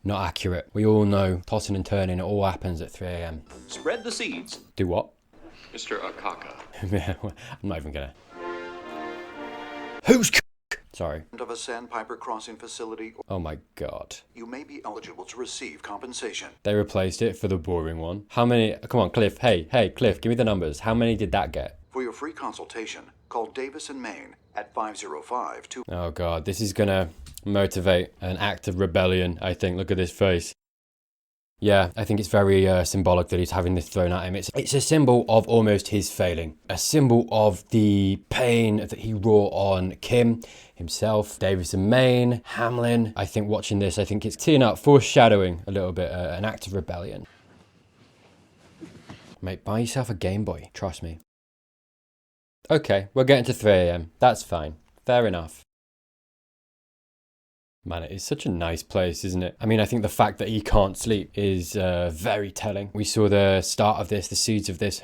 Not accurate. We all know tossing and turning, it all happens at 3 a.m. Spread the seeds. Do what? Mr. Akaka. I'm not even gonna. Who's Sorry. Of a sandpiper crossing facility, Oh my god. you may be eligible to receive compensation. They replaced it for the boring one. How many? Come on, Cliff. Hey, Cliff, give me the numbers. How many did that get? For your free consultation, call Davis in Maine at 505-2. Oh god, this is gonna motivate an act of rebellion, I think. Look at this face. Yeah, I think it's very symbolic that he's having this thrown at him. It's a symbol of almost his failing. A symbol of the pain that he wrought on Kim, himself, Davis and Maine, Hamlin. I think watching this, I think it's teeing up, foreshadowing a little bit, an act of rebellion. Mate, buy yourself a Game Boy, trust me. Okay, we're getting to 3 a.m. That's fine. Fair enough. Man, it is such a nice place, isn't it? I mean, I think the fact that he can't sleep is very telling. We saw the start of this, the seeds of this,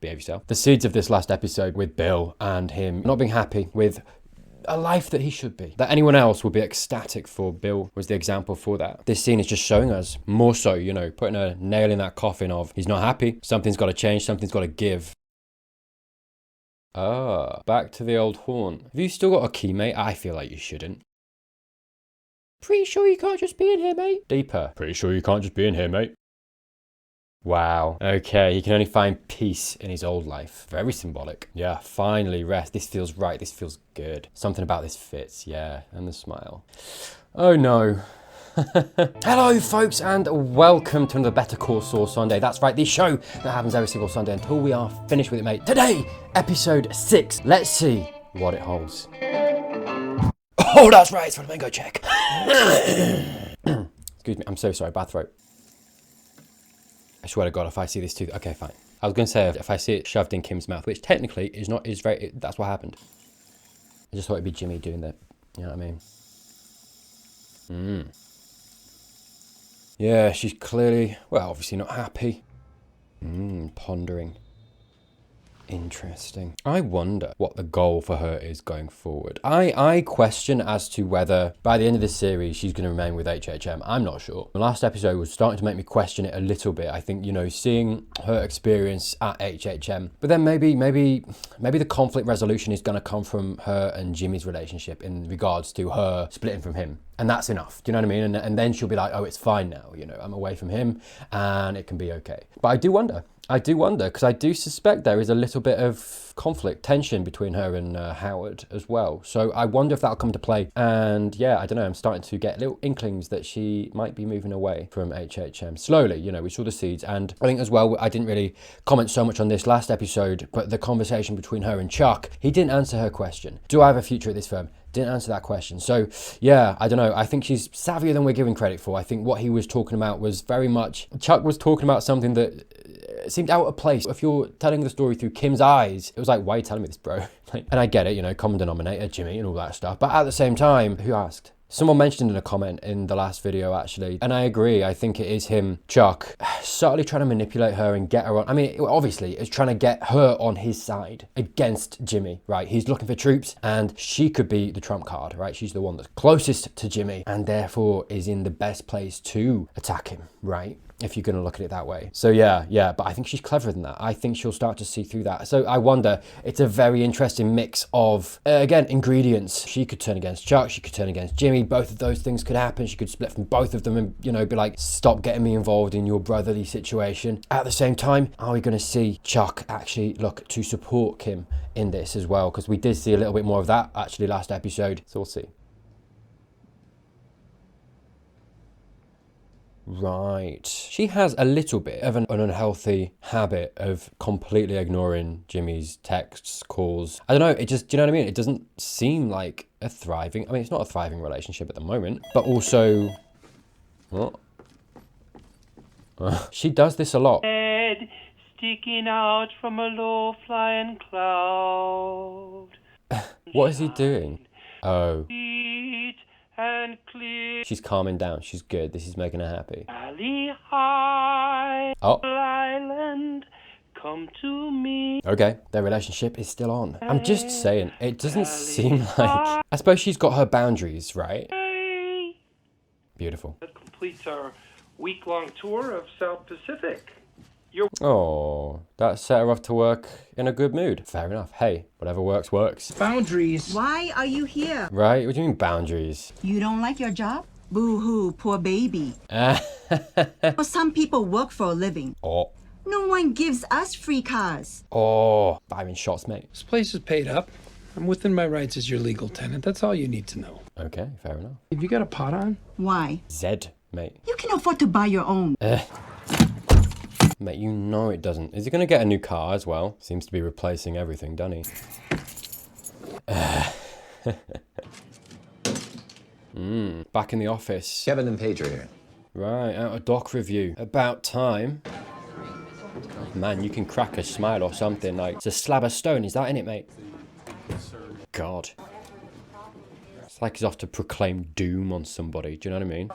behave yourself. The seeds of this last episode with Bill and him not being happy with a life that he should be. That anyone else would be ecstatic for. Bill was the example for that. This scene is just showing us more so, you know, putting a nail in that coffin of he's not happy, something's got to change, something's got to give. Ah, back to the old haunt. Have you still got a key, mate? I feel like you shouldn't. Pretty sure you can't just be in here, mate. Deeper. Pretty sure you can't just be in here, mate. Wow. Okay, he can only find peace in his old life. Very symbolic. Yeah, finally rest. This feels right. This feels good. Something about this fits. Yeah, and the smile. Oh no. Hello folks and welcome to another Better Call Saul Sunday. That's right, the show that happens every single Sunday until we are finished with it, mate. Today, episode 6. Let's see what it holds. Oh, that's right, it's for the mango check. Excuse me, I'm so sorry, bad throat. I swear to God, if I see this tooth, okay, fine. I was going to say if I see it shoved in Kim's mouth, which technically is not, that's what happened. I just thought it'd be Jimmy doing that, you know what I mean? Yeah, she's clearly, well, obviously not happy. Pondering. Interesting. I wonder what the goal for her is going forward. I question as to whether by the end of this series she's going to remain with HHM. I'm not sure. The last episode was starting to make me question it a little bit. I think, you know, seeing her experience at HHM, but then maybe the conflict resolution is going to come from her and Jimmy's relationship in regards to her splitting from him. And that's enough. Do you know what I mean? And then she'll be like, oh, it's fine now. You know, I'm away from him and it can be okay. But I do wonder because I do suspect there is a little bit of conflict, tension between her and Howard as well. So I wonder if that'll come to play. And yeah, I don't know, I'm starting to get little inklings that she might be moving away from HHM slowly. You know, we saw the seeds. And I think as well, I didn't really comment so much on this last episode, but the conversation between her and Chuck, he didn't answer her question. Do I have a future at this firm? Didn't answer that question. So yeah, I don't know. I think she's savvier than we're giving credit for. I think what he was talking about was very much, Chuck was talking about something that seemed out of place. If you're telling the story through Kim's eyes, it was like, why are you telling me this, bro? And I get it, you know, common denominator, Jimmy and all that stuff. But at the same time, who asked? Someone mentioned in a comment in the last video, actually, and I agree. I think it is him, Chuck, subtly trying to manipulate her and get her on. I mean, obviously, it's trying to get her on his side against Jimmy, right? He's looking for troops, and she could be the trump card, right? She's the one that's closest to Jimmy, and therefore is in the best place to attack him, right? If you're going to look at it that way. So yeah, but I think she's cleverer than that. I think she'll start to see through that. So I wonder, it's a very interesting mix of, again, ingredients. She could turn against Chuck, she could turn against Jimmy. Both of those things could happen. She could split from both of them and, you know, be like, stop getting me involved in your brotherly situation. At the same time, are we going to see Chuck actually look to support Kim in this as well? Because we did see a little bit more of that actually last episode. So we'll see. Right. She has a little bit of an unhealthy habit of completely ignoring Jimmy's texts, calls. I don't know, it just, do you know what I mean? It doesn't seem like a thriving, I mean, it's not a thriving relationship at the moment, but also, what? She does this a lot. Head sticking out from a low-flying cloud. What is he doing? Oh. And clear. She's calming down. She's good. This is making her happy. Bali Ha'i. Oh. Island, come to me. Okay, their relationship is still on. I'm just saying, it doesn't seem like... I suppose she's got her boundaries, right? Beautiful. completes our week-long tour of South Pacific. Oh, that set her off to work in a good mood. Fair enough. Hey, whatever works, works. Boundaries. Why are you here? Right? What do you mean boundaries? You don't like your job? Boo-hoo, poor baby. Oh. Well, some people work for a living. No one gives us free cars. Firing shots, mate. This place is paid up. I'm within my rights as your legal tenant. That's all you need to know. Okay, fair enough. Have you got a pot on? Why? Zed, mate. You can afford to buy your own. Mate, you know it doesn't. Is he going to get a new car as well? Seems to be replacing everything, doesn't he? Back in the office. Kevin and Paige are here. Right, out of doc review. About time. Man, you can crack a smile or something. Like, it's a slab of stone. Is that in it, mate? God. It's like he's off to proclaim doom on somebody. Do you know what I mean?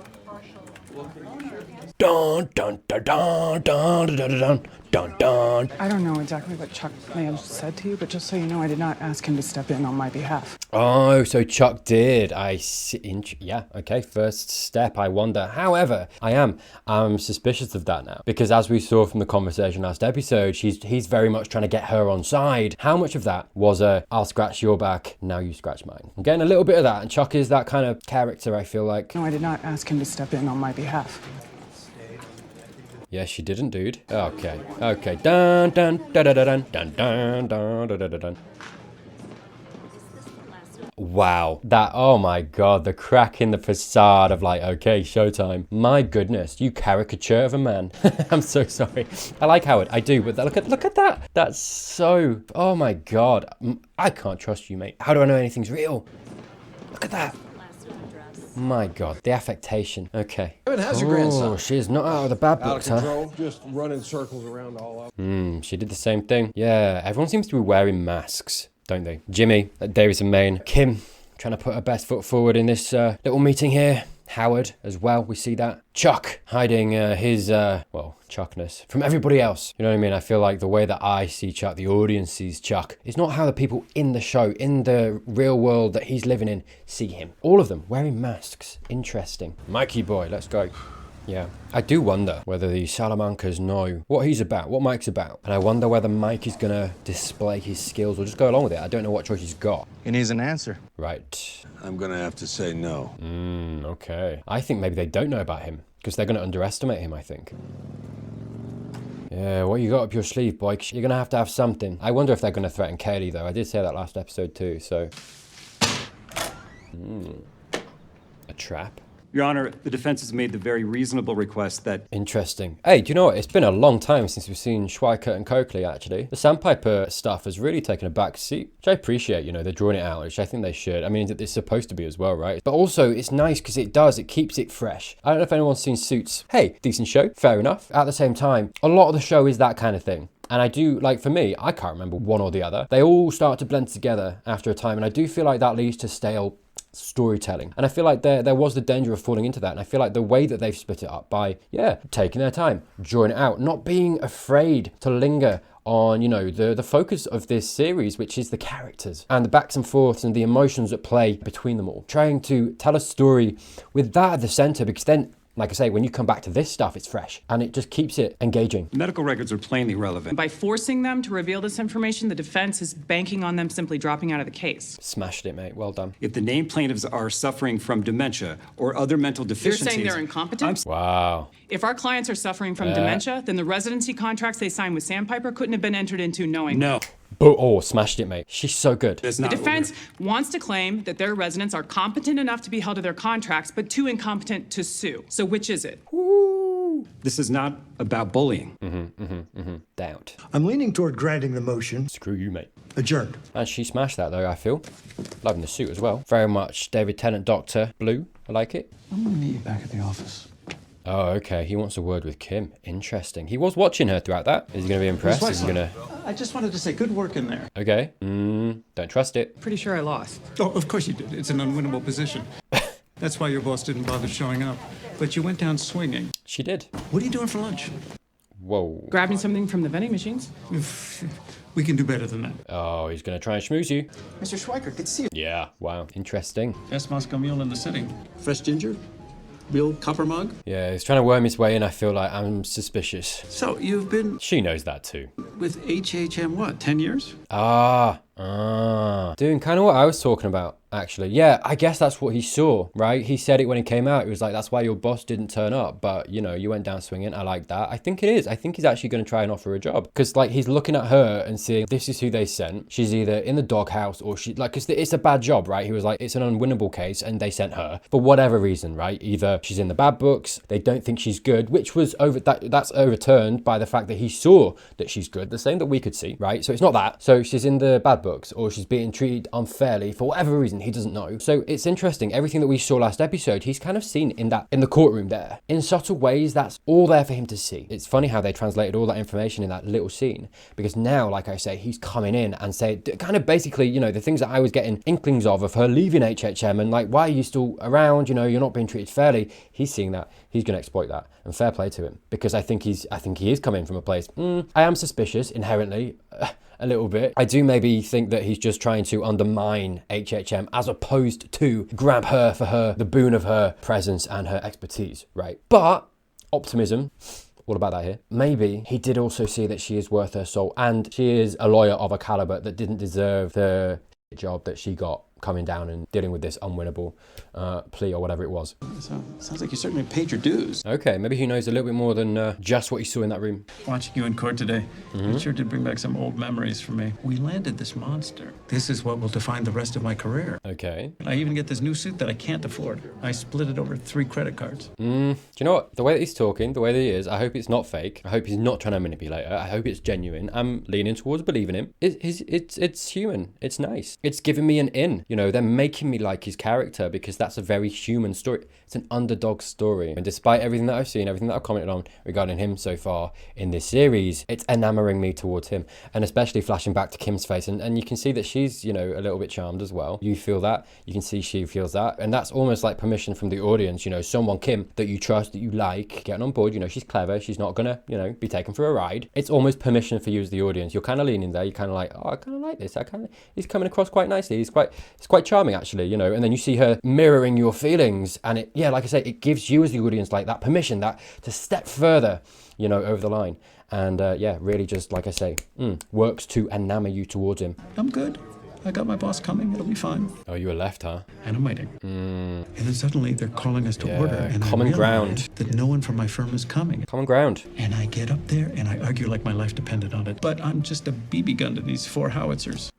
Dun dun dun dun dun dun dun dun dun dun. I don't know exactly what Chuck may have said to you, but just so you know, I did not ask him to step in on my behalf. Oh, so Chuck did. I see. Yeah, okay, first step. I wonder. However, I'm suspicious of that now. Because as we saw from the conversation last episode, he's very much trying to get her on side. How much of that was I'll scratch your back, now you scratch mine? I'm getting a little bit of that, and Chuck is that kind of character, I feel like. No, I did not ask him to step in on my behalf. Yes, you didn't, dude. Okay. Okay. Dun dun dun dun dun dun dun dun dun dun dun. Wow. That, oh my god, the crack in the facade of like, okay, showtime. My goodness, you caricature of a man. I'm so sorry. I like Howard, I do, but look at that. That's so, oh my god. I can't trust you, mate. How do I know anything's real? Look at that. My god, the affectation. Okay. Kevin, how's your grandson? Oh, she's not out of the bad books, huh? Control, just running circles around all up. She did the same thing. Yeah, everyone seems to be wearing masks, don't they? Jimmy at Davis and Maine. Kim trying to put her best foot forward in this little meeting here. Howard as well, we see that. Chuck hiding his, Chuckness from everybody else. You know what I mean? I feel like the way that I see Chuck, the audience sees Chuck, is not how the people in the show, in the real world that he's living in, see him. All of them wearing masks. Interesting. Mikey boy, let's go. Yeah. I do wonder whether the Salamancas know what he's about, what Mike's about. And I wonder whether Mike is going to display his skills or just go along with it. I don't know what choice he's got. He needs an answer. Right. I'm gonna have to say no. Okay. I think maybe they don't know about him because they're going to underestimate him, I think. Yeah, what you got up your sleeve, boy? You're going to have something. I wonder if they're going to threaten Kaylee, though. I did say that last episode, too, so... A trap? Your Honor, the defense has made the very reasonable request that... Interesting. Hey, do you know what? It's been a long time since we've seen Schweikert and Coakley, actually. The Sandpiper stuff has really taken a back seat, which I appreciate, you know, they're drawing it out, which I think they should. I mean, it's supposed to be as well, right? But also, it's nice because it keeps it fresh. I don't know if anyone's seen Suits. Hey, decent show, fair enough. At the same time, a lot of the show is that kind of thing. And I do, like for me, I can't remember one or the other. They all start to blend together after a time, and I do feel like that leads to stale storytelling. And I feel like there was the danger of falling into that. And I feel like the way that they've split it up by, taking their time, drawing it out, not being afraid to linger on, you know, the focus of this series, which is the characters and the backs and forths and the emotions at play between them all. Trying to tell a story with that at the center, because then, like I say, when you come back to this stuff, it's fresh and it just keeps it engaging. Medical records are plainly relevant. By forcing them to reveal this information, the defense is banking on them simply dropping out of the case. Smashed it, mate. Well done. If the named plaintiffs are suffering from dementia or other mental deficiencies... You're saying they're incompetent? Wow. If our clients are suffering from dementia, then the residency contracts they signed with Sandpiper couldn't have been entered into knowing. No. Oh, smashed it, mate. She's so good. The defense wants to claim that their residents are competent enough to be held to their contracts, but too incompetent to sue. So which is it? This is not about bullying. Doubt. I'm leaning toward granting the motion. Screw you, mate. Adjourned. And she smashed that, though, I feel. Loving the suit as well. Very much David Tennant Doctor Blue. I like it. I'm gonna meet you back at the office. Oh, okay. He wants a word with Kim. Interesting. He was watching her throughout that. Is he going to be impressed? Is he going to... I just wanted to say good work in there. Okay. Don't trust it. Pretty sure I lost. Oh, of course you did. It's an unwinnable position. That's why your boss didn't bother showing up. But you went down swinging. She did. What are you doing for lunch? Whoa. Grabbing something from the vending machines? We can do better than that. Oh, he's going to try and schmooze you. Mr. Schweikert, good to see you. Yeah. Wow. Interesting. Best Moscow mule in the city. Fresh ginger? Real copper mug? Yeah, he's trying to worm his way in. I feel like I'm suspicious. So you've been She knows that too. with HHM, what, 10 years? Doing kind of what I was talking about, actually. Yeah, I guess that's what he saw, right? He said it when he came out. He was like, that's why your boss didn't turn up. But, you know, you went down swinging. I like that. I think it is. I think he's actually going to try and offer her a job. Because, like, he's looking at her and seeing this is who they sent. She's either in the doghouse or she, like, because it's a bad job, right? He was like, it's an unwinnable case and they sent her for whatever reason, right? Either she's in the bad books, they don't think she's good, which was that's overturned by the fact that he saw that she's good, the same that we could see, right? So it's not that. So she's in the bad books or she's being treated unfairly for whatever reason, he doesn't know. So it's interesting. Everything that we saw last episode, he's kind of seen in the courtroom there. In subtle ways, that's all there for him to see. It's funny how they translated all that information in that little scene, because now, like I say, he's coming in and saying kind of basically, you know, the things that I was getting inklings of her leaving HHM and like, why are you still around? You know, you're not being treated fairly. He's seeing that. He's going to exploit that, and fair play to him, because I think he is coming from a place. I am suspicious inherently. A little bit. I do maybe think that he's just trying to undermine HHM as opposed to grab her for the boon of her presence and her expertise, right? But optimism, all about that here. Maybe he did also see that she is worth her soul and she is a lawyer of a caliber that didn't deserve the job that she got coming down and dealing with this unwinnable plea or whatever it was. So, sounds like you certainly paid your dues. Okay, maybe he knows a little bit more than just what he saw in that room. Watching you in court today, it sure did bring back some old memories for me. We landed this monster. This is what will define the rest of my career. Okay. I even get this new suit that I can't afford. I split it over 3 credit cards. Do you know what? The way that he's talking, the way that he is, I hope it's not fake. I hope he's not trying to manipulate her. I hope it's genuine. I'm leaning towards believing him. It's human. It's nice. It's giving me an in. You know, they're making me like his character because that's a very human story. It's an underdog story. And despite everything that I've seen, everything that I've commented on regarding him so far in this series, it's enamoring me towards him. And especially flashing back to Kim's face. And you can see that she's, you know, a little bit charmed as well. You feel that. You can see she feels that. And that's almost like permission from the audience. You know, someone, Kim, that you trust, that you like, getting on board. You know, she's clever. She's not going to, you know, be taken for a ride. It's almost permission for you as the audience. You're kind of leaning there. You're kind of like, oh, I kind of like this. He's coming across quite nicely. He's quite charming, actually, you know. And then you see her mirroring your feelings. And it, yeah, like I say, it gives you as the audience like that permission, that to step further, you know, over the line. And yeah, really just, like I say, works to enamor you towards him. I'm good. I got my boss coming. It'll be fine. Oh, you were left, huh? And I'm waiting. And then suddenly they're calling us to order. And common I ground. That no one from my firm is coming. Common ground. And I get up there and I argue like my life depended on it. But I'm just a BB gun to these 4 howitzers.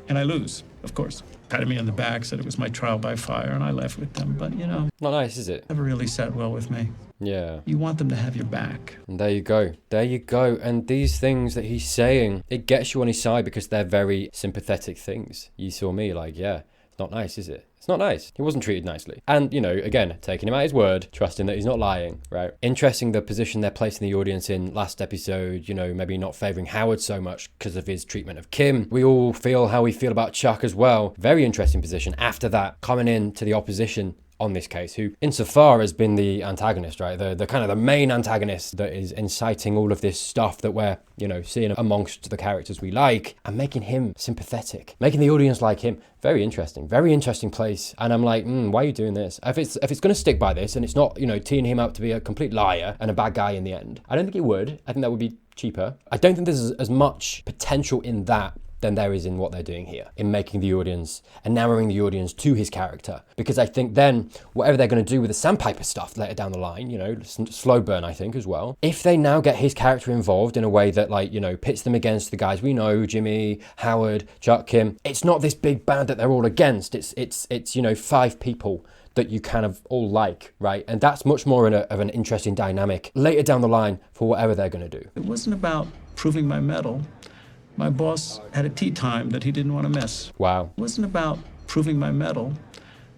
And I lose, of course. Patted me on the back, said it was my trial by fire, and I left with them. But, you know. Not nice, is it? Never really sat well with me. Yeah. You want them to have your back. And there you go. There you go. And these things that he's saying, it gets you on his side because they're very sympathetic things. You saw me like, yeah, it's not nice, is it? It's not nice. He wasn't treated nicely. And, you know, again, taking him at his word, trusting that he's not lying, right? Interesting the position they're placing the audience in last episode, you know, maybe not favouring Howard so much because of his treatment of Kim. We all feel how we feel about Chuck as well. Very interesting position. After that, coming in to the opposition on this case, who insofar has been the antagonist, right? The kind of the main antagonist that is inciting all of this stuff that we're, you know, seeing amongst the characters we like, and making him sympathetic, making the audience like him. Very interesting place. And I'm like, why are you doing this? If it's going to stick by this and it's not, you know, teeing him up to be a complete liar and a bad guy in the end, I don't think it would. I think that would be cheaper. I don't think there's as much potential in that than there is in what they're doing here, in making the audience, enamoring the audience to his character. Because I think then, whatever they're going to do with the Sandpiper stuff later down the line, you know, slow burn, I think, as well. If they now get his character involved in a way that, like, you know, pits them against the guys we know, Jimmy, Howard, Chuck, Kim, it's not this big band that they're all against. It's you know, 5 people that you kind of all like, right? And that's much more of an interesting dynamic later down the line for whatever they're going to do. It wasn't about proving my mettle. My boss had a tea time that he didn't want to miss. Wow. It wasn't about proving my mettle.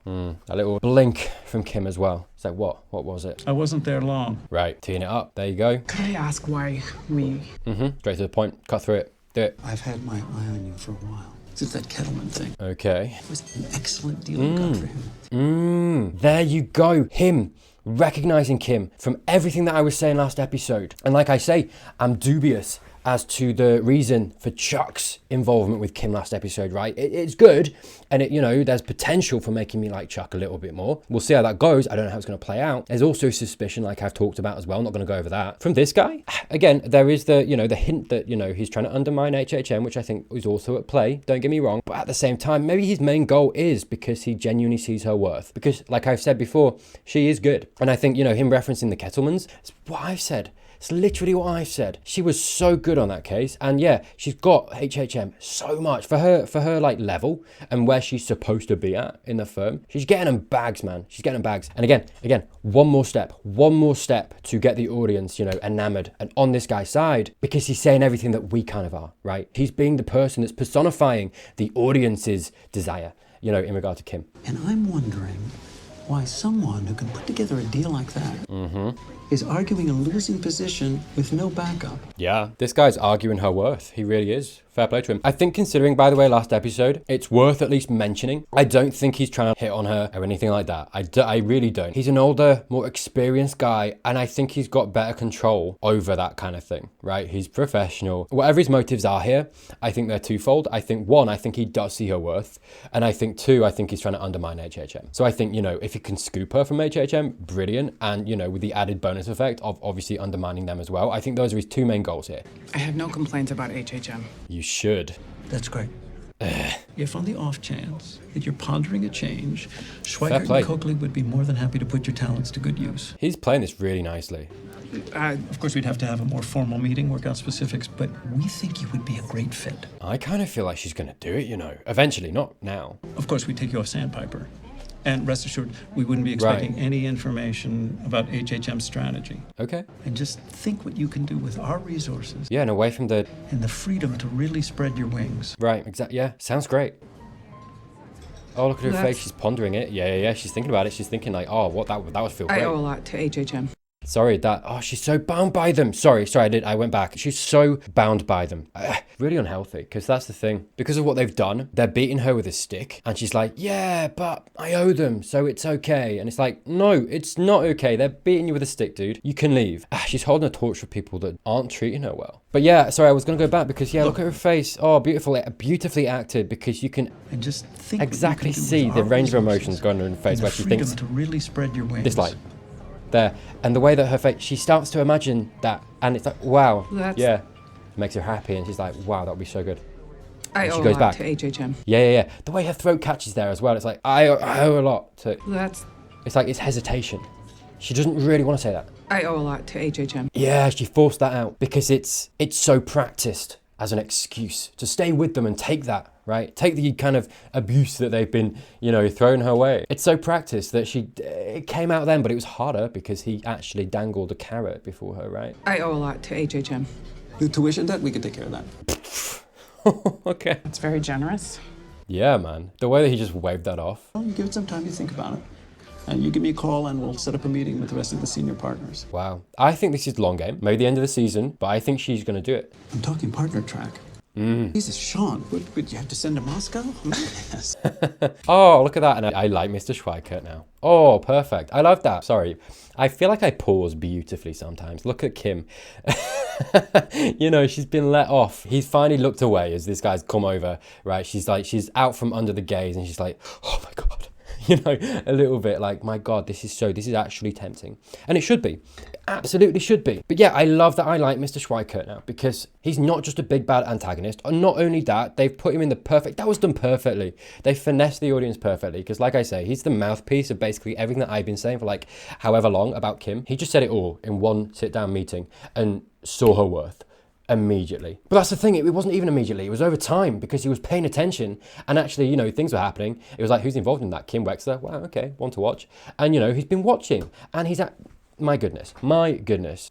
A little blink from Kim as well. It's like, what? What was it? I wasn't there long. Right, teeing it up. There you go. Could I ask why we... Straight to the point. Cut through it. Do it. I've had my eye on you for a while. Since that Kettleman thing. Okay. It was an excellent deal you got for him. There you go. Him. Recognizing Kim from everything that I was saying last episode. And like I say, I'm dubious as to the reason for Chuck's involvement with Kim last episode, right? It's good, and it, you know, there's potential for making me like Chuck a little bit more. We'll see how that goes. I don't know how it's going to play out. There's also suspicion, like I've talked about as well. I'm not going to go over that. From this guy, again, there is the, you know, the hint that, you know, he's trying to undermine HHM, which I think is also at play. Don't get me wrong. But at the same time, maybe his main goal is because he genuinely sees her worth. Because, like I've said before, she is good. And I think, you know, him referencing the Kettlemans, it's what I've said. It's literally what I said. She was so good on that case. And yeah, she's got HHM so much for her like level and where she's supposed to be at in the firm. She's getting them bags, man. She's getting them bags. And again, one more step to get the audience, you know, enamored and on this guy's side, because he's saying everything that we kind of are, right? He's being the person that's personifying the audience's desire, you know, in regard to Kim. And I'm wondering why someone who can put together a deal like that is arguing a losing position with no backup. Yeah, this guy's arguing her worth. He really is. Fair play to him. I think considering, by the way, last episode, it's worth at least mentioning. I don't think he's trying to hit on her or anything like that. I really don't. He's an older, more experienced guy, and I think he's got better control over that kind of thing, right? He's professional. Whatever his motives are here, I think they're twofold. I think one, I think he does see her worth, and I think two, I think he's trying to undermine HHM. So I think, you know, if he can scoop her from HHM, brilliant, and, you know, with the added bonus effect of obviously undermining them as well. I think those are his two main goals here. I have no complaints about HHM. You should. That's great. If on the off chance that you're pondering a change, Schweikert play. and Coakley would be more than happy to put your talents to good use. He's playing this really nicely. Of course, we'd have to have a more formal meeting, work out specifics, but We think you would be a great fit. I kind of feel like she's going to do it, you know. Eventually, not now. of course, we'd take you off Sandpiper. And rest assured, we wouldn't be expecting any information about HHM's strategy. Okay. And just think what you can do with our resources Yeah, and away from the... and the freedom to really spread your wings. Right, exactly. Yeah, sounds great. Oh, look at her face. She's pondering it. Yeah. She's thinking about it. She's thinking like, oh, what that would feel great. I owe a lot to HHM. Sorry, she's so bound by them. Sorry, I went back. She's so bound by them. Really unhealthy, because that's the thing. Because of what they've done, they're beating her with a stick, and she's like, yeah, but I owe them, so it's okay. And it's like, no, it's not okay. They're beating you with a stick, dude. You can leave. She's holding a torch for people that aren't treating her well. But yeah, sorry, I was going to go back, because yeah, look at her face. Oh, beautifully acted, because you can And just think exactly see the range of emotions going on in her face, where she thinks, to really spread your wings. this light. There, and the way that her face, she starts to imagine that, and it's like, wow, yeah, makes her happy, and she's like, wow, that would be so good. I And owe she a goes lot back. to HHM. Yeah. The way her throat catches there as well, it's like, I owe a lot to. That's. It's like it's hesitation. She doesn't really want to say that. I owe a lot to HHM. Yeah, she forced that out because it's so practiced as an excuse to stay with them and take that, right? Take the kind of abuse that they've been, you know, throwing her way. It's so practiced that it came out then, but it was harder because he actually dangled a carrot before her, right? I owe a lot to HHM. The tuition debt, we could take care of that. Okay. It's very generous. Yeah, man. The way that he just waved that off. Well, you give it some time to think about it. And you give me a call and we'll set up a meeting with the rest of the senior partners. Wow. I think this is long game. Maybe the end of the season, but I think she's going to do it. I'm talking partner track. Jesus, Sean, would you have to send to Moscow? Yes. Oh, look at that. And I like Mr. Schweikert now. Oh, perfect. I love that. Sorry. I feel like I pause beautifully sometimes. Look at Kim. You know, she's been let off. He's finally looked away as this guy's come over, right? She's out from under the gaze and she's like, oh my God. You know, a little bit like, my God, this is actually tempting. And it should be. It absolutely should be. But yeah, I love that I like Mr. Schweikert now because he's not just a big bad antagonist. And not only that, they've put him in that was done perfectly. They finessed the audience perfectly because like I say, he's the mouthpiece of basically everything that I've been saying for like however long about Kim. He just said it all in one sit down meeting and saw her worth. Immediately. But that's the thing, it wasn't even immediately, it was over time because he was paying attention and actually, you know, things were happening. It was like, who's involved in that? Kim Wexler. Wow, okay, one to watch. And, you know, he's been watching and he's at, my goodness.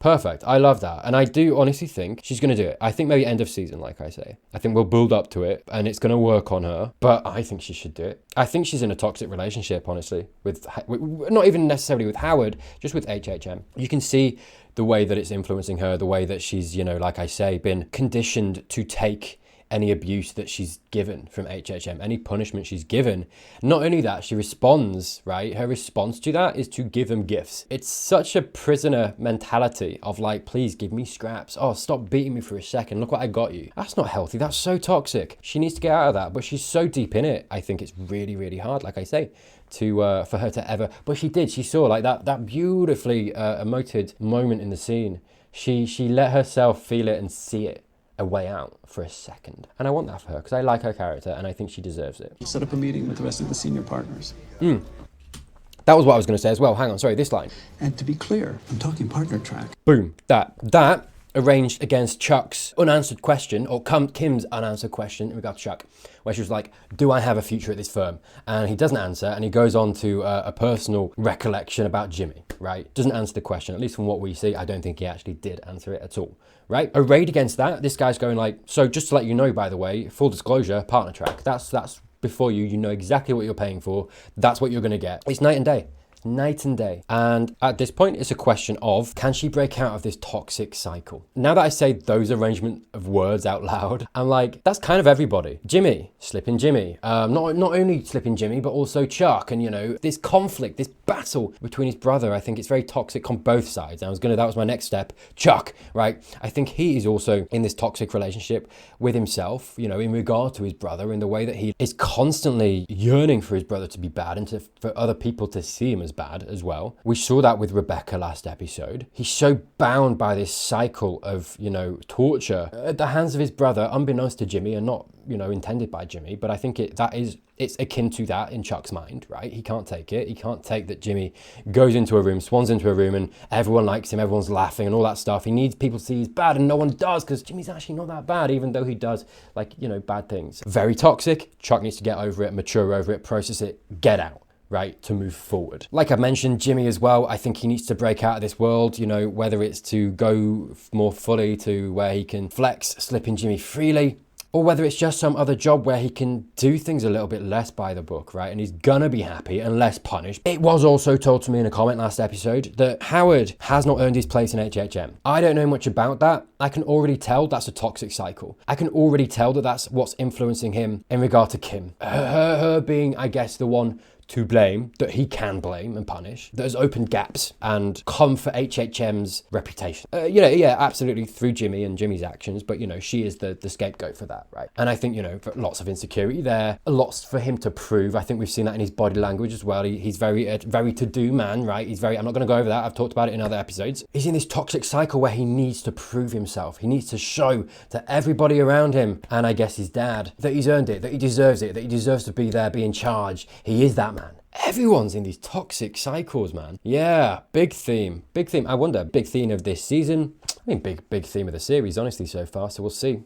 Perfect. I love that. And I do honestly think she's going to do it. I think maybe end of season, like I say. I think we'll build up to it and it's going to work on her. But I think she should do it. I think she's in a toxic relationship, honestly, with not even necessarily with Howard, just with HHM. You can see the way that it's influencing her, the way that she's, you know, like I say, been conditioned to take any abuse that she's given from HHM, any punishment she's given. Not only that, she responds, right? Her response to that is to give them gifts. It's such a prisoner mentality of like, please give me scraps. Oh, stop beating me for a second. Look what I got you. That's not healthy. That's so toxic. She needs to get out of that, but she's so deep in it. I think it's really, really hard, like I say, to for her to ever, but she did. She saw like that beautifully emoted moment in the scene. She let herself feel it and see it a way out for a second. And I want that for her because I like her character and I think she deserves it. Set up a meeting with the rest of the senior partners. That was what I was going to say as well. Hang on, sorry, this line. And to be clear, I'm talking partner track. Boom. That arranged against Chuck's unanswered question, or Kim's unanswered question in regard to Chuck, where she was like, do I have a future at this firm? And he doesn't answer, and he goes on to a personal recollection about Jimmy, right? Doesn't answer the question, at least from what we see. I don't think he actually did answer it at all, right? Arrayed against that, this guy's going like, so just to let you know, by the way, full disclosure, partner track, that's before you know exactly what you're paying for. That's what you're going to get. It's night and day. Night and day. And at this point, it's a question of, can she break out of this toxic cycle? Now that I say those arrangement of words out loud, I'm like, that's kind of everybody. Jimmy, slipping Jimmy. Not only slipping Jimmy, but also Chuck. And, you know, this conflict, this battle between his brother, I think it's very toxic on both sides. That was my next step. Chuck, right? I think he is also in this toxic relationship with himself, you know, in regard to his brother, in the way that he is constantly yearning for his brother to be bad and for other people to see him as bad as well. We saw that with Rebecca last episode. He's so bound by this cycle of, you know, torture at the hands of his brother, unbeknownst to Jimmy and not, you know, intended by Jimmy. But I think it's akin to that in Chuck's mind, right? He can't take it. He can't take that Jimmy goes into a room, swans into a room, and everyone likes him, everyone's laughing and all that stuff. He needs people to see he's bad, and no one does, because Jimmy's actually not that bad, even though he does, like, you know, bad things. Very toxic. Chuck needs to get over it, mature over it, process it, get out. Right, to move forward. Like I mentioned, Jimmy as well, I think he needs to break out of this world, you know, whether it's to go more fully to where he can flex, slipping Jimmy freely, or whether it's just some other job where he can do things a little bit less by the book, right? And he's gonna be happy and less punished. It was also told to me in a comment last episode that Howard has not earned his place in HHM. I don't know much about that. I can already tell that's a toxic cycle. I can already tell that that's what's influencing him in regard to Kim. Her being, I guess, the one to blame, that he can blame and punish, that has opened gaps and come for HHM's reputation. Yeah, absolutely, through Jimmy and Jimmy's actions, but, you know, she is the scapegoat for that, right? And I think, you know, lots of insecurity there, lots for him to prove. I think we've seen that in his body language as well. He's very to-do man, right? I'm not going to go over that. I've talked about it in other episodes. He's in this toxic cycle where he needs to prove himself. He needs to show to everybody around him, and I guess his dad, that he's earned it, that he deserves it, that he deserves to be there, be in charge. He is that man. Everyone's in these toxic cycles, man. Yeah, big theme. I wonder, big theme of this season. I mean, big theme of the series, honestly, so far. So we'll see.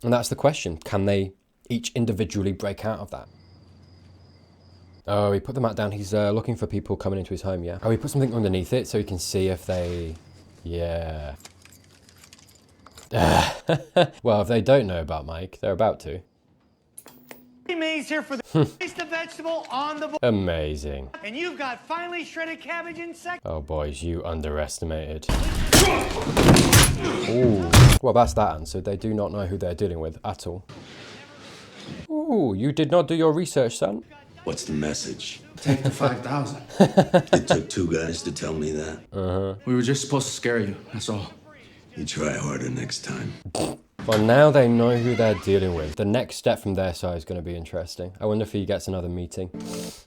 And that's the question. Can they each individually break out of that? Oh, he put the mat down. He's looking for people coming into his home, yeah. Oh, he put something underneath it so he can see if they... Yeah. Well, if they don't know about Mike, they're about to. May's here for the taste of vegetable on the board. Amazing. And you've got finely shredded cabbage in second. Oh, boys, you underestimated. Ooh. Well, that's that answer. They do not know who they're dealing with at all. Ooh, you did not do your research, son. What's the message? Take the 5,000. It took two guys to tell me that. We were just supposed to scare you, that's all. You try harder next time. Well, now they know who they're dealing with. The next step from their side is going to be interesting. I wonder if he gets another meeting.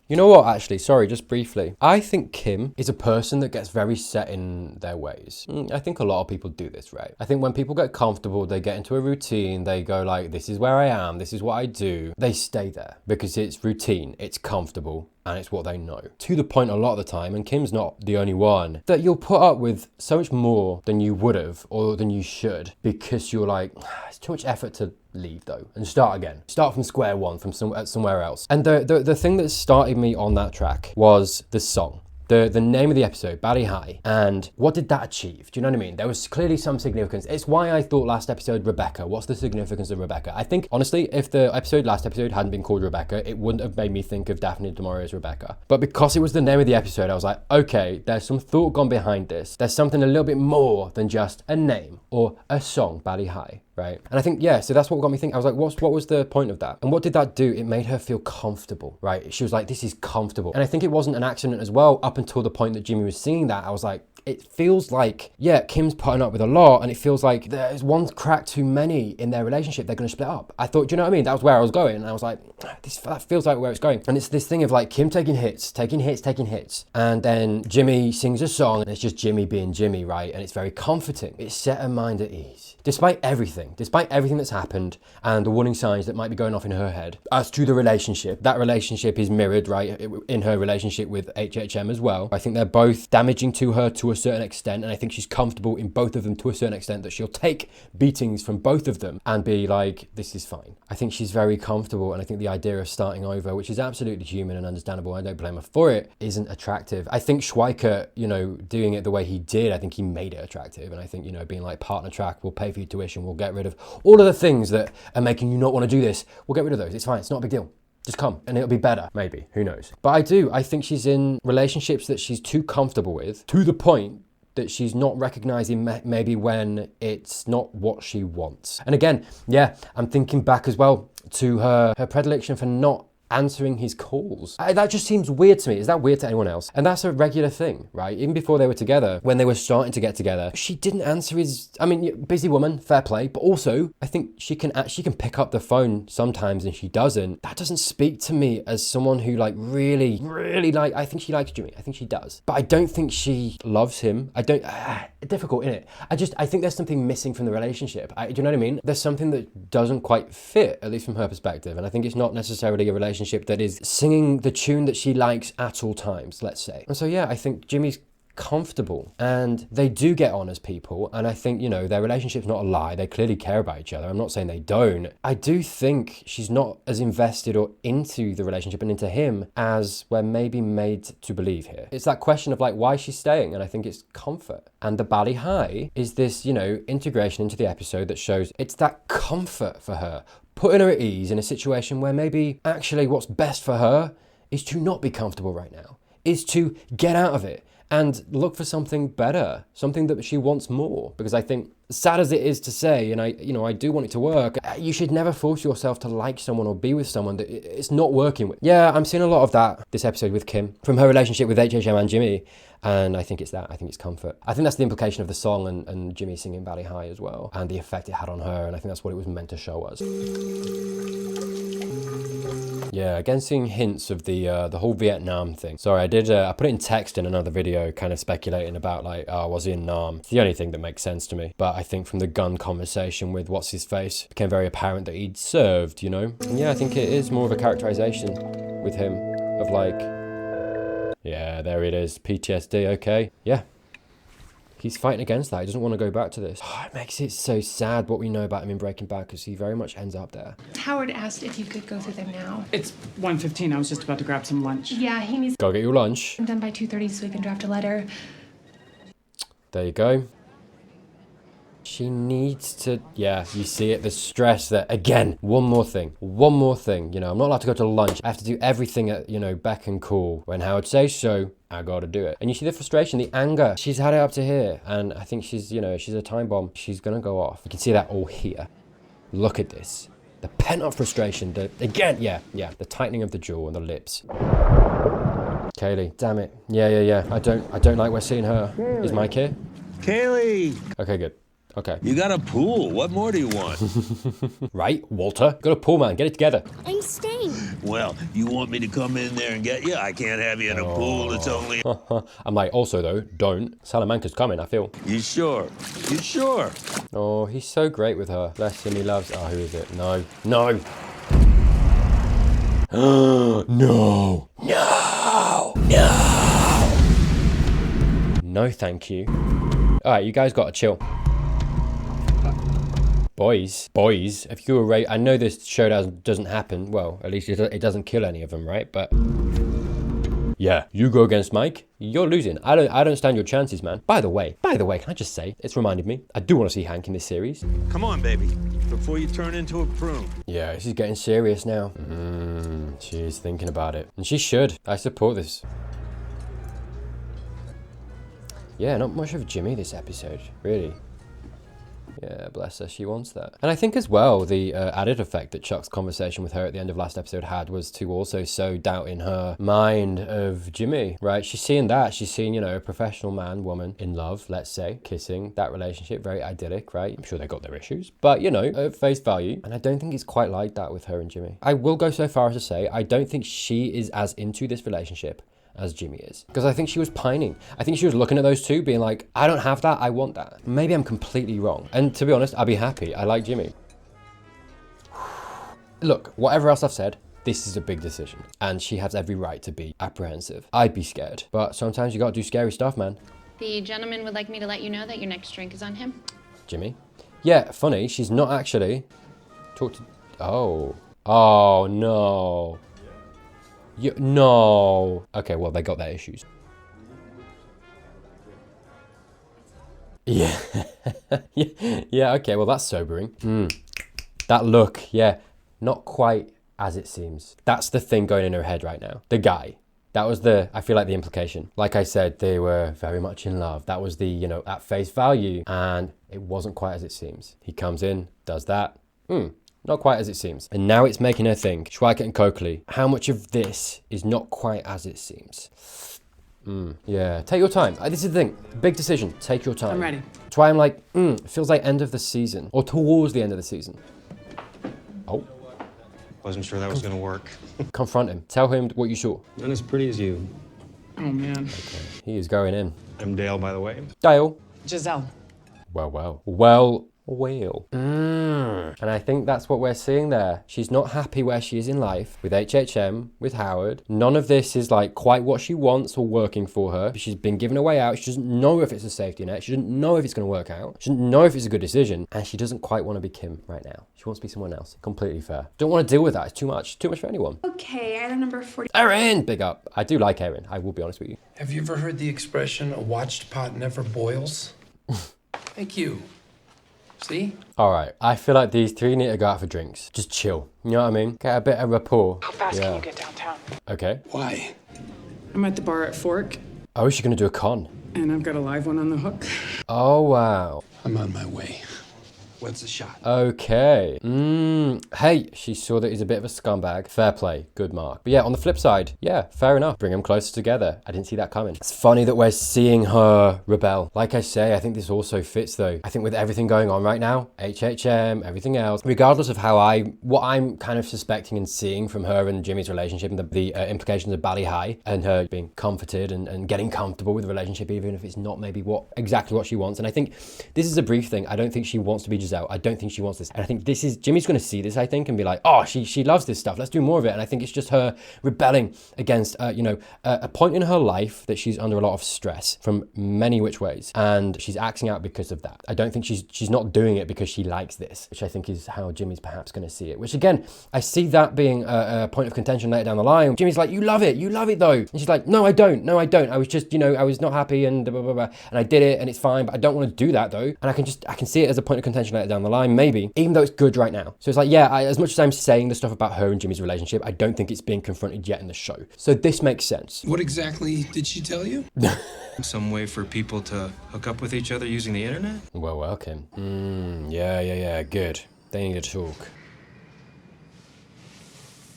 You know what, actually, sorry, just briefly. I think Kim is a person that gets very set in their ways. I think a lot of people do this, right? I think when people get comfortable, they get into a routine, they go like, this is where I am, this is what I do. They stay there because it's routine, it's comfortable, and it's what they know. To the point a lot of the time, and Kim's not the only one, that you'll put up with so much more than you would have or than you should because you're like, it's too much effort to leave though and start again. Start from square one, from somewhere else. And the thing that started me on that track was the song. The name of the episode, Bali Ha'i, and what did that achieve? Do you know what I mean? There was clearly some significance. It's why I thought last episode, Rebecca. What's the significance of Rebecca? I think, honestly, if the last episode hadn't been called Rebecca, it wouldn't have made me think of Daphne du Maurier's Rebecca. But because it was the name of the episode, I was like, okay, there's some thought gone behind this. There's something a little bit more than just a name or a song, Bali Ha'i. right? And I think, yeah, so that's what got me thinking. I was like, what was the point of that? And what did that do? It made her feel comfortable, right? She was like, this is comfortable. And I think it wasn't an accident as well, up until the point that Jimmy was singing that. I was like, it feels like, yeah, Kim's putting up with a lot, and it feels like there's one crack too many in their relationship. They're going to split up. I thought, do you know what I mean? That was where I was going. And I was like, that feels like where it's going. And it's this thing of like Kim taking hits. And then Jimmy sings a song, and it's just Jimmy being Jimmy, right? And it's very comforting. It set her mind at ease. Despite everything that's happened and the warning signs that might be going off in her head as to the relationship, that relationship is mirrored, right, in her relationship with HHM as well. I think they're both damaging to her to a certain extent, and I think she's comfortable in both of them to a certain extent, that she'll take beatings from both of them and be like, this is fine. I think she's very comfortable, and I think the idea of starting over, which is absolutely human and understandable, I don't blame her for it, isn't attractive. I think Schweiker, you know, doing it the way he did, I think he made it attractive, and I think, you know, being like, partner track, we'll pay for your tuition, we'll get rid of all of the things that are making you not want to do this, we'll get rid of those, it's fine, it's not a big deal. Just come and it'll be better, maybe, who knows. But I think she's in relationships that she's too comfortable with, to the point that she's not recognizing maybe when it's not what she wants. And again, yeah, I'm thinking back as well to her predilection for not answering his calls. That just seems weird to me. Is that weird to anyone else? And that's a regular thing, right? Even before they were together, when they were starting to get together, she didn't answer his, I mean, busy woman, fair play, but also I think she can pick up the phone sometimes and she doesn't. That doesn't speak to me as someone who like really like, I think she likes Jimmy. I think she does. But I don't think she loves him. Difficult, innit? I think there's something missing from the relationship. Do you know what I mean? There's something that doesn't quite fit, at least from her perspective. And I think it's not necessarily a relationship that is singing the tune that she likes at all times, let's say. And so, yeah, I think Jimmy's comfortable and they do get on as people, and I think, you know, their relationship's not a lie. They clearly care about each other. I'm not saying they don't. I do think she's not as invested or into the relationship and into him as we're maybe made to believe here. It's that question of like, why she's staying, and I think it's comfort. And the Bali Ha'i is this, you know, integration into the episode that shows it's that comfort for her, putting her at ease in a situation where maybe actually what's best for her is to not be comfortable right now, is to get out of it and look for something better, something that she wants more. Because I think, sad as it is to say, and I do want it to work, you should never force yourself to like someone or be with someone that it's not working with. Yeah, I'm seeing a lot of that this episode with Kim, from her relationship with HHM and Jimmy, and I think it's that. I think it's comfort. I think that's the implication of the song and Jimmy singing Bali Ha'i as well, and the effect it had on her, and I think that's what it was meant to show us. Yeah, again, seeing hints of the whole Vietnam thing. Sorry, I put it in text in another video, kind of speculating about like, oh, was he in Nam? It's the only thing that makes sense to me. But I think from the gun conversation with what's his face, it became very apparent that he'd served, you know? And yeah, I think it is more of a characterization with him of like, yeah, there it is, PTSD, okay. Yeah. He's fighting against that. He doesn't want to go back to this. Oh, it makes it so sad what we know about him in Breaking Bad, because he very much ends up there. Howard asked if you could go through them now. It's 1:15. I was just about to grab some lunch. Yeah, he needs Go get your lunch. I'm done by 2:30 so we can draft a letter. There you go. She needs to, yeah, you see it, the stress that, again, one more thing, you know, I'm not allowed to go to lunch. I have to do everything at, you know, beck and call. When Howard says so, I gotta do it. And you see the frustration, the anger. She's had it up to here, and I think she's, you know, she's a time bomb. She's gonna go off. You can see that all here. Look at this. The pent-up frustration, again, yeah, the tightening of the jaw and the lips. Kaylee, damn it. Yeah. I don't like we're seeing her. Kaylee. Is Mike here? Kaylee! Okay, good. Okay. You got a pool. What more do you want? Right, Walter? Got a pool, man. Get it together. I'm staying. Well, you want me to come in there and get you? I can't have you in a pool. It's only... I'm like, also though, don't. Salamanca's coming, I feel. You sure? You sure? Oh, he's so great with her. Bless him, he loves... Oh, who is it? No. No! No! No, thank you. Alright, you guys gotta chill. Boys, if you were I know this showdown doesn't happen, well, at least it doesn't kill any of them, right? But yeah, you go against Mike, you're losing. I don't stand your chances, man. By the way, can I just say, it's reminded me, I do want to see Hank in this series. Come on, baby, before you turn into a prune. Yeah, she's getting serious now. She's thinking about it. And she should. I support this. Yeah, not much of Jimmy this episode, really. Yeah, bless her, she wants that. And I think as well, the added effect that Chuck's conversation with her at the end of last episode had was to also sow doubt in her mind of Jimmy, right? She's seeing that. She's seeing, you know, a professional man, woman in love, let's say, kissing, that relationship, very idyllic, right? I'm sure they got their issues, but, you know, at face value. And I don't think it's quite like that with her and Jimmy. I will go so far as to say, I don't think she is as into this relationship as Jimmy is. Because I think she was pining. I think she was looking at those two being like, I don't have that, I want that. Maybe I'm completely wrong. And to be honest, I'd be happy. I like Jimmy. Look, whatever else I've said, this is a big decision. And she has every right to be apprehensive. I'd be scared. But sometimes you gotta do scary stuff, man. The gentleman would like me to let you know that your next drink is on him. Jimmy? Yeah, funny, she's not actually talked to... Oh. Oh, no. No. Okay, well, they got their issues. Yeah. Yeah, okay, well, that's sobering. That look, yeah, not quite as it seems. That's the thing going in her head right now. The guy. That was I feel like the implication. Like I said, they were very much in love. That was the, you know, at face value. And it wasn't quite as it seems. He comes in, does that. Not quite as it seems. And now it's making her think, Schweikert and Coakley, how much of this is not quite as it seems? Yeah, take your time. This is the thing, big decision, take your time. I'm ready. That's why I'm like, it feels like end of the season, or towards the end of the season. Oh. Wasn't sure that was gonna work. Confront him, tell him what you saw. Not as pretty as you. Oh, man. Okay, he is going in. I'm Dale, by the way. Dale. Giselle. Well. And I think that's what we're seeing there. She's not happy where she is in life with HHM, with Howard. None of this is like quite what she wants or working for her. She's been given a way out. She doesn't know if it's a safety net. She doesn't know if it's going to work out. She doesn't know if it's a good decision. And she doesn't quite want to be Kim right now. She wants to be someone else. Completely fair. Don't want to deal with that. It's too much. Too much for anyone. Okay, item number 40. Erin! Big up. I do like Erin. I will be honest with you. Have you ever heard the expression, a watched pot never boils? Thank you. See? All right. I feel like these three need to go out for drinks. Just chill. You know what I mean? Get a bit of rapport. How fast can you get downtown? Okay. Why? I'm at the bar at Fork, Oh, she's going to do a con. and I've got a live one on the hook. Oh, wow. I'm on my way. What's the shot? Okay. Hey, she saw that he's a bit of a scumbag. Fair play. Good mark. But yeah, on the flip side, yeah, fair enough. Bring them closer together. I didn't see that coming. It's funny that we're seeing her rebel. Like I say, I think this also fits though. I think with everything going on right now, HHM, everything else, regardless of what I'm kind of suspecting and seeing from her and Jimmy's relationship and the implications of Bali Ha'i and her being comforted and getting comfortable with the relationship, even if it's not maybe exactly what she wants. And I think this is a brief thing. I don't think she wants to be Giselle. I don't think she wants this. And I think Jimmy's going to see this, I think, and be like, oh, she loves this stuff. Let's do more of it. And I think it's just her rebelling against, a point in her life that she's under a lot of stress from many which ways. And she's acting out because of that. I don't think she's not doing it because she likes this, which I think is how Jimmy's perhaps going to see it. Which again, I see that being a point of contention later down the line. Jimmy's like, you love it though. And she's like, no, I don't. I was just, I was not happy and blah, blah, blah, and I did it and it's fine, but I don't want to do that though. And I can see it as a point of contention later down the line, maybe, even though it's good right now. So it's like, yeah, as much as I'm saying the stuff about her and Jimmy's relationship, I don't think it's being confronted yet in the show. So this makes sense. What exactly did she tell you? Some way for people to hook up with each other using the internet? Well, Kim. Yeah, good. They need to talk.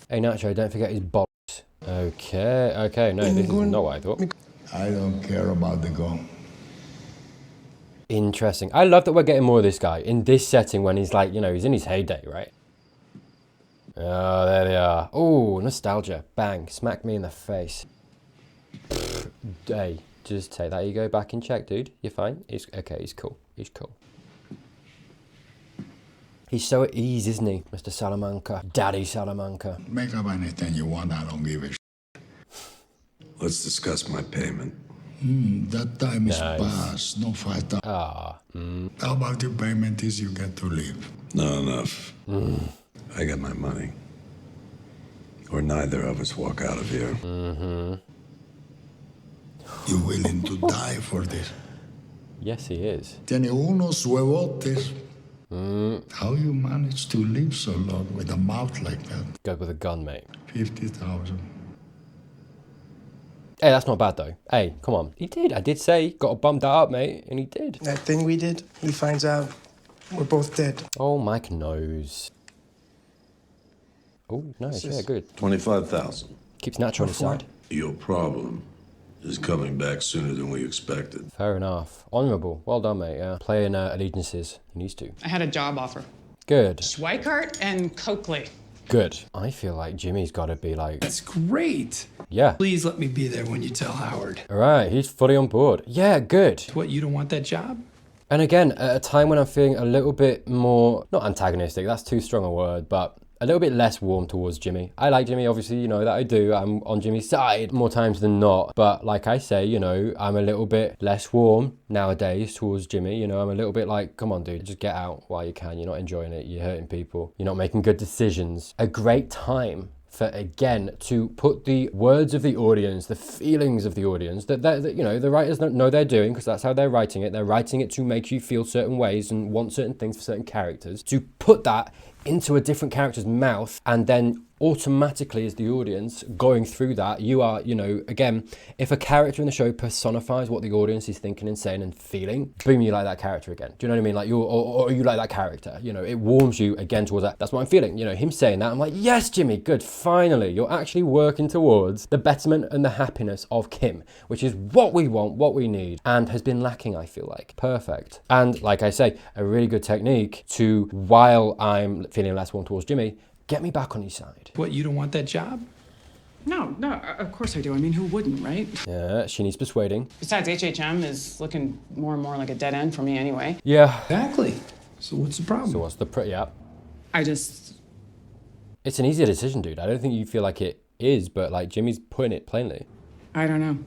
Hey, Nacho, don't forget his bollocks. Okay, no, this is not what I thought. I don't care about the gun. Interesting. I love that we're getting more of this guy in this setting when he's like, he's in his heyday, right? Oh, there they are. Oh, nostalgia. Bang. Smack me in the face. Hey, just take that ego back and check, dude. You're fine. He's cool. He's cool. He's so at ease, isn't he, Mr. Salamanca? Daddy Salamanca. Make up anything you want, I don't give a shit. Let's discuss my payment. That time is past, no fight. How about your payment is you get to leave? Not enough. I got my money. Or neither of us walk out of here. You willing to die for this? Yes, he is. Tiene unos huevotes. How you manage to live so long with a mouth like that? Go with a gun, mate. 50,000. Hey, that's not bad though. Hey, come on. He did. I did say, got to bump that up, mate. And he did. That thing we did, he finds out We're both dead. Oh, Mike knows. Oh, nice. Yeah, good. 25,000. Keeps natural on his side. Your problem is coming back sooner than we expected. Fair enough. Honourable. Well done, mate. Yeah. Playing allegiances. He needs to. I had a job offer. Good. Schweikart and Coakley. Good. I feel like Jimmy's got to be like... That's great. Yeah. Please let me be there when you tell Howard. All right. He's fully on board. Yeah, good. What, you don't want that job? And again, at a time when I'm feeling a little bit more... Not antagonistic. That's too strong a word, but... a little bit less warm towards Jimmy. I like Jimmy, obviously, you know that I do. I'm on Jimmy's side more times than not. But like I say, you know, I'm a little bit less warm nowadays towards Jimmy. You know, I'm a little bit like, come on, dude, just get out while you can. You're not enjoying it. You're hurting people. You're not making good decisions. A great time for, again, to put the words of the audience, the feelings of the audience, that you know, the writers don't know they're doing, because that's how they're writing it. They're writing it to make you feel certain ways and want certain things for certain characters. To put that into a different character's mouth, and then automatically as the audience going through that, you are, you know, again, if a character in the show personifies what the audience is thinking and saying and feeling, boom, you like that character again. Do you know what I mean? Like or you like that character, you know, it warms you again towards that. That's what I'm feeling, you know, him saying that, I'm like, yes, Jimmy, good, finally, you're actually working towards the betterment and the happiness of Kim, which is what we want, what we need, and has been lacking, I feel like. Perfect. And like I say, a really good technique to, while I'm feeling less warm towards Jimmy, get me back on your side. What, you don't want that job? No, of course I do. I mean, who wouldn't, right? Yeah, she needs persuading. Besides, HHM is looking more and more like a dead end for me anyway. Yeah. Exactly. So what's the problem? So what's the yeah. It's an easier decision, dude. I don't think you feel like it is, but like Jimmy's putting it plainly. I don't know.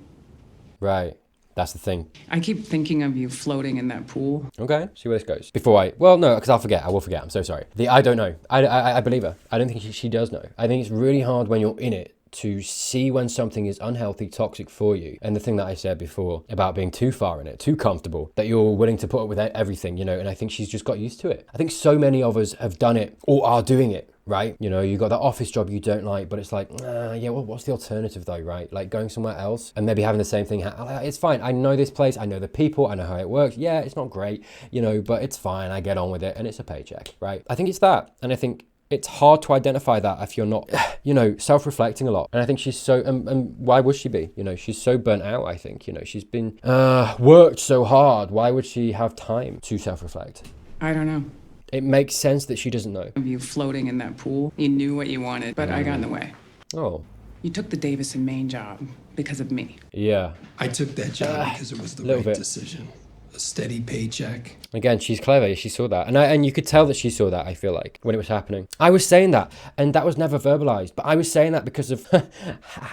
Right. That's the thing. I keep thinking of you floating in that pool. Okay, see where this goes. Well, no, because I'll forget. I will forget. I'm so sorry. I don't know. I believe her. I don't think she does know. I think it's really hard when you're in it to see when something is unhealthy, toxic for you. And the thing that I said before about being too far in it, too comfortable, that you're willing to put up with everything, you know, and I think she's just got used to it. I think so many of us have done it or are doing it. Right? You know, you got that office job you don't like, but it's like, yeah, well, what's the alternative though, right? Like going somewhere else and maybe having the same thing. It's fine. I know this place. I know the people. I know how it works. Yeah, it's not great, you know, but it's fine. I get on with it and it's a paycheck, right? I think it's that. And I think it's hard to identify that if you're not, you know, self-reflecting a lot. And I think she's so, and why would she be? You know, she's so burnt out, I think. You know, she's been worked so hard. Why would she have time to self-reflect? I don't know. It makes sense that she doesn't know. You floating in that pool. You knew what you wanted, but I got in the way. Oh. You took the Davis and Maine job because of me. Yeah. I took that job because it was the right decision. A steady paycheck. Again, she's clever. She saw that. And you could tell that she saw that, I feel like, when it was happening. I was saying that, and that was never verbalized, but I was saying that because of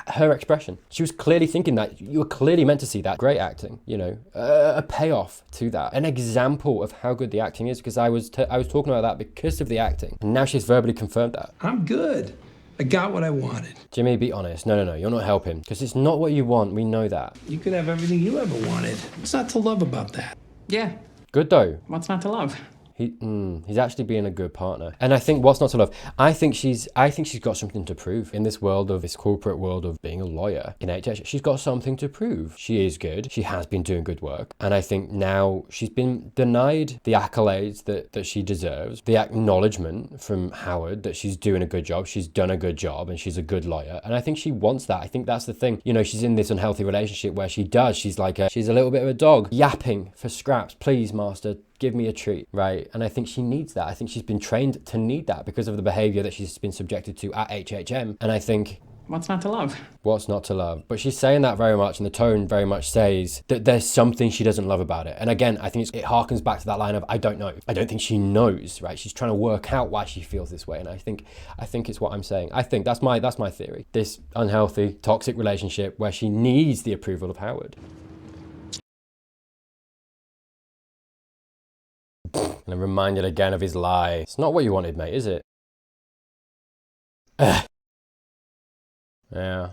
her expression. She was clearly thinking that. You were clearly meant to see that. Great acting, you know, a payoff to that. An example of how good the acting is, because I was talking about that because of the acting. And now she's verbally confirmed that. I'm good. I got what I wanted. Jimmy, be honest. No, you're not helping. Because it's not what you want. We know that. You could have everything you ever wanted. What's not to love about that? Yeah. Good though. What's not to love? He's actually being a good partner. And I think what's not to love, I think she's got something to prove in this world of this corporate world of being a lawyer in HH. She's got something to prove. She is good. She has been doing good work. And I think now she's been denied the accolades that she deserves, the acknowledgement from Howard that she's doing a good job. She's done a good job and she's a good lawyer. And I think she wants that. I think that's the thing. You know, she's in this unhealthy relationship where she's a little bit of a dog yapping for scraps. Please, master, give me a treat, right? And I think she needs that. I think she's been trained to need that because of the behavior that she's been subjected to at HHM. And I think... What's not to love? What's not to love? But she's saying that very much, and the tone very much says that there's something she doesn't love about it. And again, I think it harkens back to that line of, I don't know. I don't think she knows, right? She's trying to work out why she feels this way. And I think it's what I'm saying. I think that's my theory. This unhealthy, toxic relationship where she needs the approval of Howard. And I'm reminded again of his lie. It's not what you wanted, mate, is it? Yeah.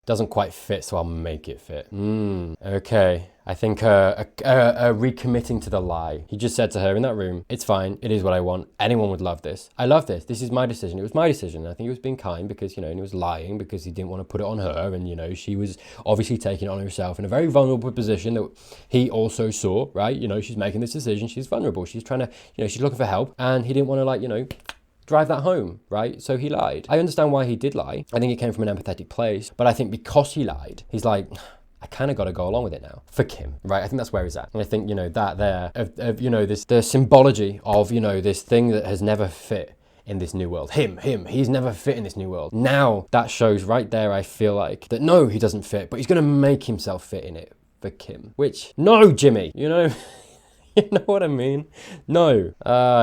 Doesn't quite fit, so I'll make it fit. Okay. I think recommitting to the lie. He just said to her in that room, it's fine, it is what I want, anyone would love this. I love this is my decision, it was my decision. I think he was being kind because, you know, and he was lying because he didn't want to put it on her, and, you know, she was obviously taking it on herself in a very vulnerable position that he also saw, right? You know, she's making this decision, she's vulnerable, she's trying to, you know, she's looking for help, and he didn't want to, like, you know, drive that home, right? So he lied. I understand why he did lie. I think it came from an empathetic place, but I think because he lied, he's like, I kind of got to go along with it now for Kim, right? I think that's where he's at. And I think, you know, that there of you know, the symbology of, you know, this thing that has never fit in this new world. He's never fit in this new world. Now that shows right there, I feel like, that no, he doesn't fit, but he's going to make himself fit in it for Kim. Which, no, Jimmy, you know, you know what I mean? No.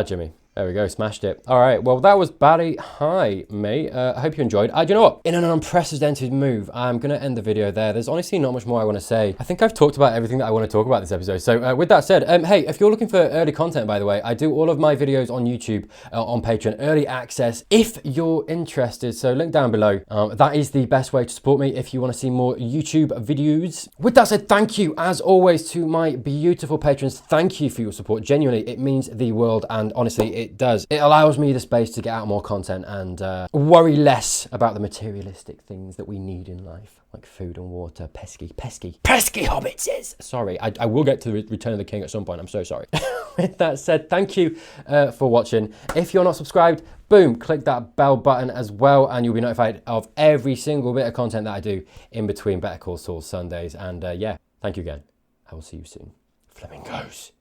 Jimmy. There we go, smashed it. All right, well, that was Bali Ha'i, mate. I hope you enjoyed. Do you know what? In an unprecedented move, I'm going to end the video there. There's honestly not much more I want to say. I think I've talked about everything that I want to talk about this episode. So with that said, hey, if you're looking for early content, by the way, I do all of my videos on YouTube, on Patreon, early access, if you're interested. So link down below. That is the best way to support me if you want to see more YouTube videos. With that said, thank you, as always, to my beautiful patrons. Thank you for your support. Genuinely, it means the world, and honestly, it does. It allows me the space to get out more content and worry less about the materialistic things that we need in life, like food and water. Pesky hobbitses. Sorry, I will get to the Return of the King at some point. I'm so sorry. With that said, thank you for watching. If you're not subscribed, boom, click that bell button as well, and you'll be notified of every single bit of content that I do in between Better Call Saul Sundays. And yeah, thank you again. I will see you soon. Flamingos.